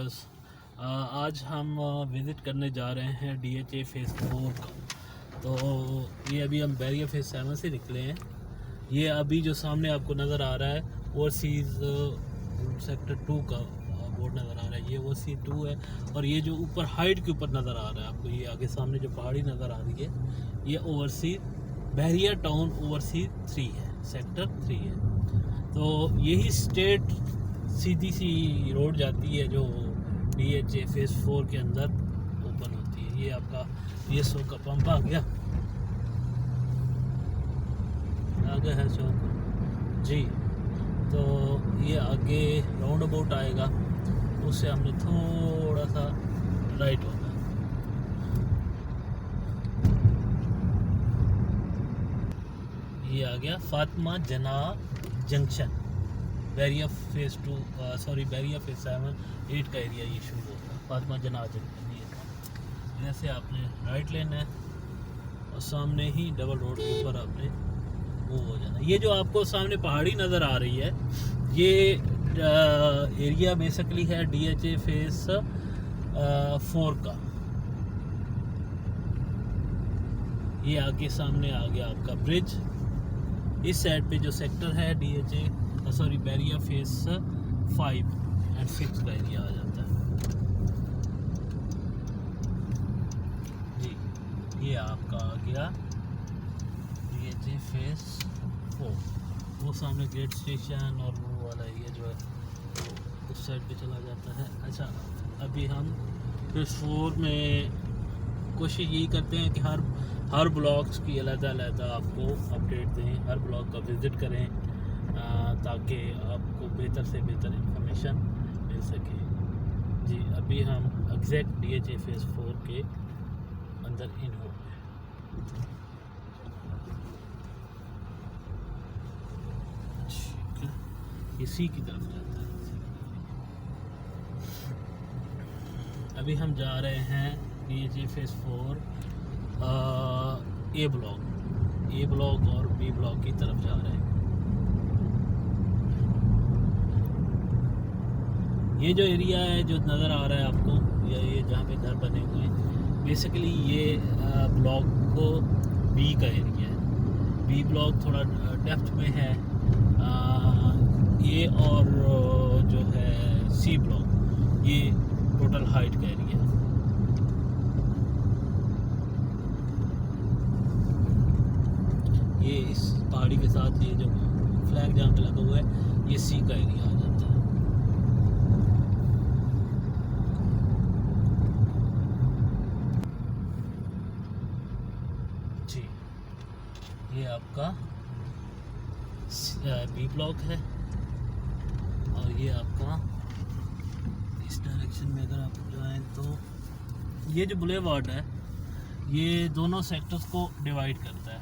Viewers, आज हम visit करने जा रहे हैं DHA फ़ेज़ 4 का। तो ये अभी हम बैरियर फ़ेज़ 7 से निकले हैं। ये अभी जो सामने आपको नज़र आ रहा है ओवरसीज़ सेक्टर 2 का बोर्ड नज़र आ रहा है। ये ओवरसीज़ 2 है और ये जो ऊपर हाइट के ऊपर नज़र आ रहा है आपको, ये आगे सामने जो पहाड़ी नज़र आ रही है, ये ओवरसीज़ बैरियर टाउन ओवरसीज़ 3 है, सेक्टर 3 है। तो यही स्टेट सीधी सी रोड जाती है जो DHA फ़ेज़ 4 के अंदर ओपन होती है। ये आपका PSO का पंप आ गया, आगे है चौक जी। तो ये आगे राउंड अबाउट आएगा, उससे हमने थोड़ा सा राइट होगा। ये आ गया फातिमा जना junction. Barrier phase 2 barrier phase 7 8 का एरिया ये शुरू होगा। फातिमा जना जंक्शन ये था। इधर से आपने राइट लेना है और सामने ही डबल रोड के ऊपर आपने वो हो जाना। ये जो आपको सामने पहाड़ी नज़र आ रही है, ये एरिया बेसिकली है DHA फ़ेज़ 4 का। ये आगे सामने आ गया आपका ब्रिज। इस साइड पे जो सेक्टर है DHA बैरियर फ़ेज़ 5 एंड 6 का एरिया आ जाता है जी। ये आपका आ गया DHA फ़ेज़ 4। वो सामने ग्रेट स्टेशन और वो वाला एरिया जो है वो उस साइड पे चला जाता है। अच्छा, अभी हम फ़ेज़ 4 में कोशिश यही करते हैं कि हर ब्लॉक्स की अलग-अलग आपको अपडेट दें, हर ब्लॉक का विज़िट करें ताकि आपको बेहतर से बेहतर इंफॉर्मेशन मिल सके जी। अभी हम एग्जैक्ट DHA फ़ेज़ 4 के अंदर इन हो गए। ठीक है, इसी की तरफ जाता है। अभी हम जा रहे हैं DHA फ़ेज़ 4 A ब्लॉक और B ब्लॉक की तरफ जा रहे हैं। ये जो एरिया है जो नज़र आ रहा है आपको, ये जहाँ पे घर बने हुए हैं, बेसिकली ये ब्लॉक को B का एरिया है। B ब्लॉक थोड़ा डेप्थ में है। ये और जो है C ब्लॉक, ये टोटल हाइट का एरिया है। ये इस पहाड़ी के साथ ये जो फ्लैग जहाँ पे लगा हुआ है, ये C का एरिया आ जाता है जी। ये आपका B ब्लॉक है और ये आपका इस डायरेक्शन में अगर आप जाएं तो ये जो बुलेवार्ड है ये दोनों सेक्टर्स को डिवाइड करता है।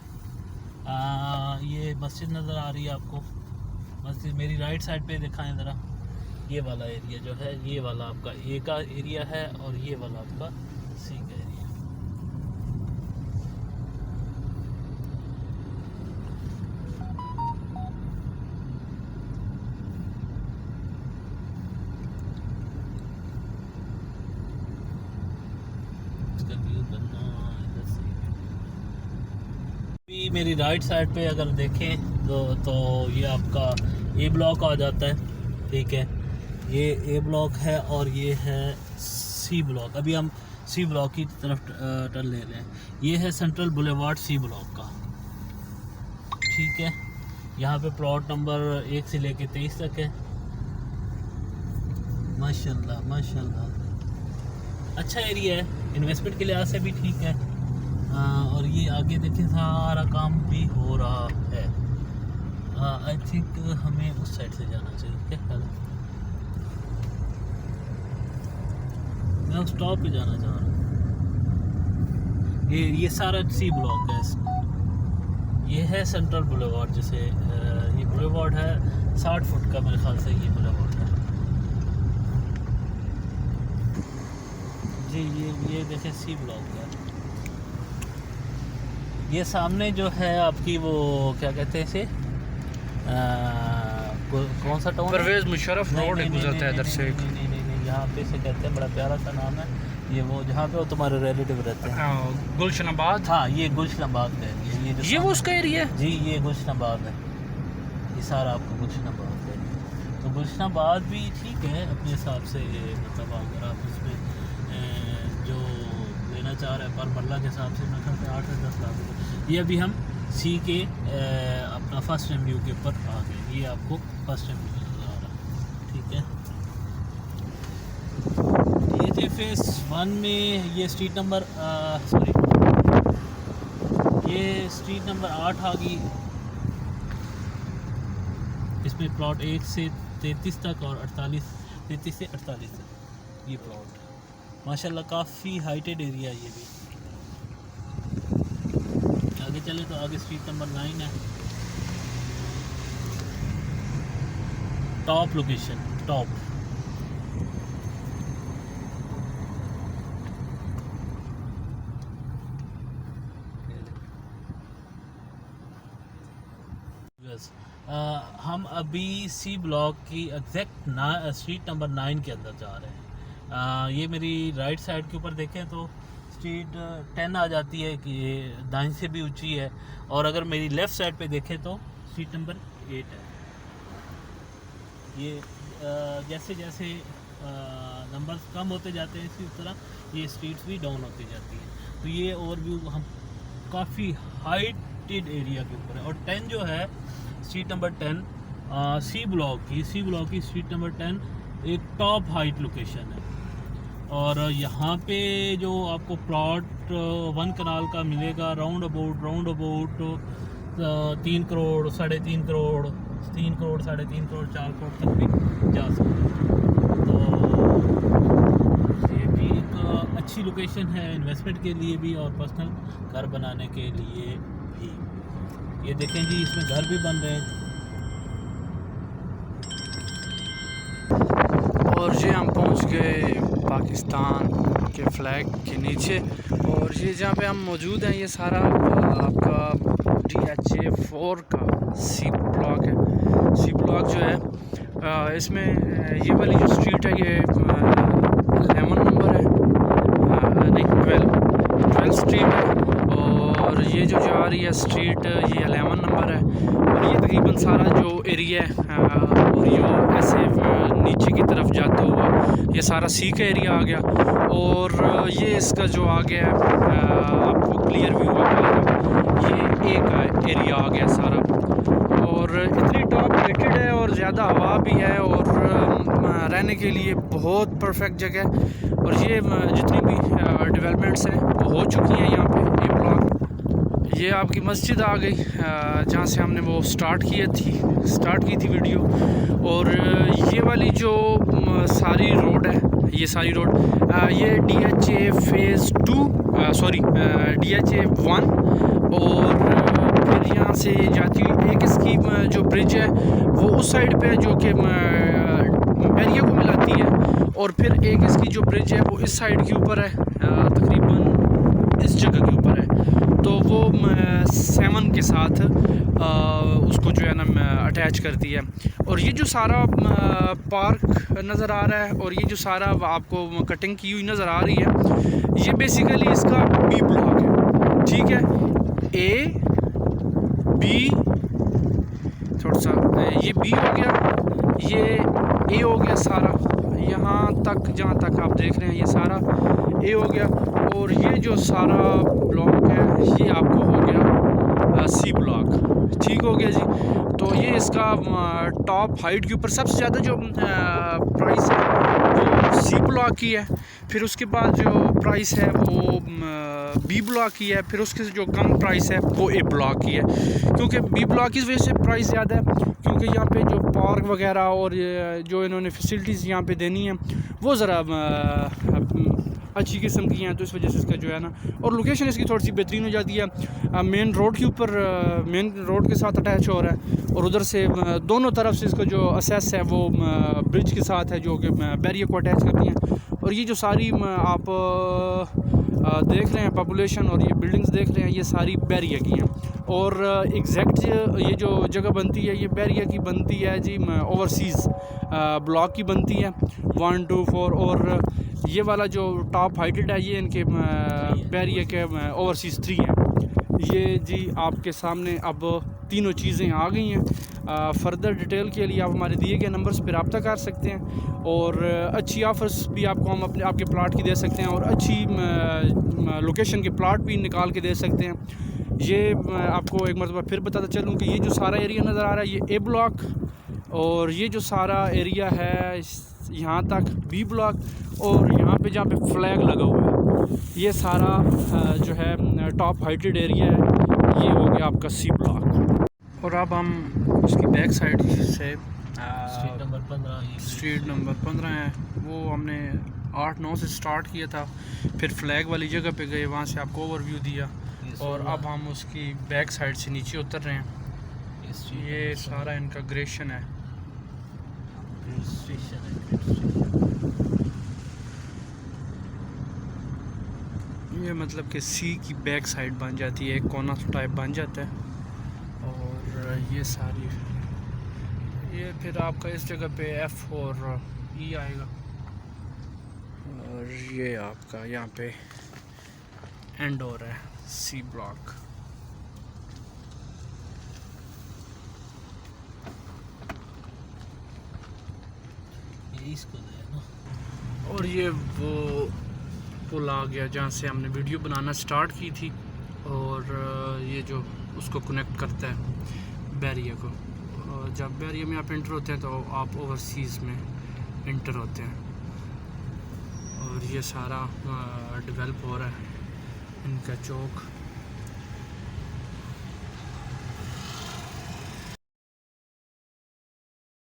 ये मस्जिद नज़र आ रही है आपको, मस्जिद मेरी राइट साइड पे दिखाएं ज़रा। ये वाला एरिया जो है, ये वाला आपका A का एरिया है और ये वाला आपका C का एरिया। मेरी राइट साइड पे अगर देखें तो ये आपका A ब्लॉक आ जाता है। ठीक है, ये A ब्लॉक है और ये है C ब्लॉक। अभी हम C ब्लॉक की तरफ टर्न ले रहे हैं। ये है सेंट्रल बुलेवार्ड C ब्लॉक का। ठीक है, यहाँ पे प्लॉट नंबर 1 से लेके 23 तक है। माशाल्लाह माशाल्लाह, अच्छा एरिया है, इन्वेस्टमेंट के लिहाज से भी ठीक है। और ये आगे देखें सारा काम भी हो रहा है। आई थिंक हमें उस साइड से जाना चाहिए। क्या ख्याल है? मैं उस टॉप पे जाना चाह रहा हूँ। ये सारा C ब्लॉक है। ये है सेंट्रल बुलेवार्ड, जैसे ये बुलेवार्ड है 60 फुट का, मेरे ख्याल से ये बुलेवार्ड है जी। ये देखें C ब्लॉक है। ये सामने जो है आपकी वो क्या कहते हैं इसे, कौन सा टाउन? परवेज़ मुशर्रफ रोड गुजरता है इधर से। यहाँ पे से कहते हैं, बड़ा प्यारा सा नाम है ये, वो जहाँ पे वो तुम्हारे रिलेटिव रहते हैं, गुलशनाबाद। हाँ ये गुलशनाबाद का एरिया, ये वो उसका एरिया है जी, ये गुलशनाबाद है, ये सारा आपको गुलशनाबाद का एरिया। तो गुलशनाबाद भी ठीक है अपने हिसाब से, मतलब अगर आप उसमें जो लेना चाह रहे हैं पर मरला के हिसाब से मेरे ख्याल से 8 से 10 लाख रुपये। ये अभी हम सी के अपना फर्स्ट एमयू के ऊपर आ गए, ये आपको फर्स्ट एमयू नज़र आ रहा है, ठीक है। ये थे फेस 1 में, ये स्ट्रीट नंबर ये स्ट्रीट नंबर 8 आ गई। इसमें प्लॉट 1 से 33 तक और 33 से 48 तक ये प्लॉट, माशाल्लाह काफ़ी हाइटेड एरिया है ये भी। आगे चले तो आगे स्ट्रीट नंबर 9 है, टॉप लोकेशन, टॉप। हम अभी सी ब्लॉक की एग्जैक्ट स्ट्रीट नंबर 9 के अंदर जा रहे हैं। ये मेरी राइट साइड के ऊपर देखें तो स्ट्रीट 10 आ जाती है कि 9 से भी ऊंची है, और अगर मेरी लेफ़्ट साइड पे देखें तो स्ट्रीट नंबर 8 है। ये जैसे जैसे नंबर्स कम होते जाते हैं इसी तरह ये स्ट्रीट्स भी डाउन होती जाती हैं। तो ये ओवरव्यू हम काफ़ी हाइटेड एरिया के ऊपर है। और 10 जो है स्ट्रीट नंबर 10 सी ब्लॉक की स्ट्रीट नंबर 10 एक टॉप हाइट लोकेशन है। और यहाँ पे जो आपको प्लॉट 1 कनाल का मिलेगा राउंड अबाउट 3 करोड़, 3.5 करोड़, 3 करोड़, 3.5 करोड़, 4 करोड़ तक भी जा सकते हैं। तो ये भी एक अच्छी लोकेशन है इन्वेस्टमेंट के लिए भी और पर्सनल घर बनाने के लिए भी। ये देखें जी, इसमें घर भी बन रहे हैं। और ये हम पहुंच गए पाकिस्तान के फ्लैग के नीचे। और ये जहाँ पे हम मौजूद हैं ये सारा आपका DHA 4 का सी ब्लॉक है। सी ब्लॉक जो है इसमें ये वाली जो स्ट्रीट है ये 11 नंबर है, नहीं 12 स्ट्रीट है। और ये जो जा रही है स्ट्रीट ये 11 नंबर है। और ये तकरीबन सारा जो एरिया है और ये ऐसे नीचे की तरफ जाता हुआ ये सारा सी का एरिया आ गया। और ये इसका जो आ गया आपको क्लियर व्यू आ गया, ये एक एरिया आ गया सारा। और इतनी टॉप रेटेड है और ज़्यादा हवा भी है और रहने के लिए बहुत परफेक्ट जगह। और ये जितनी भी डेवलपमेंट्स हैं वो हो चुकी हैं यहाँ पे। ये ब्लॉक, ये आपकी मस्जिद आ गई जहाँ से हमने वो स्टार्ट की थी वीडियो। और ये वाली जो सारी रोड है, ये सारी रोड ये DHA फेज़ 2 DHA 1 और फिर यहाँ से जाती हुई एक इसकी जो ब्रिज है वो उस साइड पे है जो कि बैरिया को मिलाती है। और फिर एक इसकी जो ब्रिज है वो इस साइड के ऊपर है, तकरीबन इस जगह के ऊपर है। तो वो 7 के साथ उसको जो है ना अटैच करती है। और ये जो सारा पार्क नज़र आ रहा है और ये जो सारा आपको कटिंग की हुई नज़र आ रही है ये बेसिकली इसका B ब्लॉक है, ठीक है। A B थोड़ा सा ये B हो गया, ये A हो गया सारा, यहाँ तक जहाँ तक आप देख रहे हैं ये सारा A हो गया। और ये जो सारा ब्लॉक है ये आपको हो गया C ब्लॉक, ठीक हो गया जी। तो ये इसका टॉप हाइट के ऊपर सबसे ज़्यादा जो प्राइस है वो C ब्लॉक की है। फिर उसके बाद जो प्राइस है वो B ब्लॉक की है। फिर उसके जो कम प्राइस है वो A ब्लॉक की है। क्योंकि B ब्लॉक की वजह से प्राइस ज़्यादा है, क्योंकि यहाँ पे जो पार्क वगैरह और जो इन्होंने फैसिलिटीज़ यहाँ पे देनी है वो ज़रा अच्छी किस्म की हैं। तो इस वजह से इसका जो है ना, और लोकेशन इसकी थोड़ी सी बेहतरीन हो जाती है। मेन रोड के ऊपर मेन रोड के साथ अटैच हो रहा है और उधर से दोनों तरफ से इसका जो असेस है वो ब्रिज के साथ है जो कि बैरियर को अटैच करती हैं। और ये जो सारी आप देख रहे हैं पॉपुलेशन और ये बिल्डिंग्स देख रहे हैं ये सारी बैरियर की हैं। और एग्जैक्ट ये जो जगह बनती है ये बैरिया की बनती है जी, ओवरसीज़ ब्लॉक की बनती है 1 2 4। और ये वाला जो टॉप हाइटेड है ये इनके बैरिया के ओवरसीज़ 3 हैं। ये जी आपके सामने अब तीनों चीज़ें आ गई हैं। फ़र्दर डिटेल के लिए आप हमारे दिए गए नंबर्स पर रब्ता कर सकते हैं और अच्छी ऑफ़र्स भी आपको हम आपके प्लाट की दे सकते हैं और अच्छी लोकेशन के प्लाट भी निकाल के दे सकते हैं। ये आपको एक मरतबा फिर बताता चलूँ कि ये जो सारा एरिया नज़र आ रहा है ये ए ब्लॉक, और ये जो सारा एरिया है यहाँ तक बी ब्लॉक, और यहाँ पे जहाँ पे फ्लैग लगा हुआ है ये सारा जो है टॉप हाइटेड एरिया है, ये हो गया आपका सी ब्लॉक। और अब हम उसकी बैक साइड से स्ट्रीट नंबर 15 है, वो हमने 8-9 से स्टार्ट किया था, फिर फ्लैग वाली जगह पे गए, वहाँ से आपको ओवरव्यू दिया, और अब हम उसकी बैक साइड से नीचे उतर रहे हैं। ये सारा इनका ग्रेशन है। ये मतलब कि सी की बैक साइड बन जाती है, एक कोना टाइप बन जाता है, और ये सारी ये फिर आपका इस जगह पे एफ और ई आएगा, और ये आपका यहाँ पे एंड हो रहा है सी ब्लॉक। इसको है ना। और ये वो पुल आ गया जहाँ से हमने वीडियो बनाना स्टार्ट की थी, और ये जो उसको कनेक्ट करता है बैरिया को, और जब बैरिया में आप इंटर होते हैं तो आप ओवरसीज़ में इंटर होते हैं। और ये सारा डेवलप हो रहा है इनका चौक।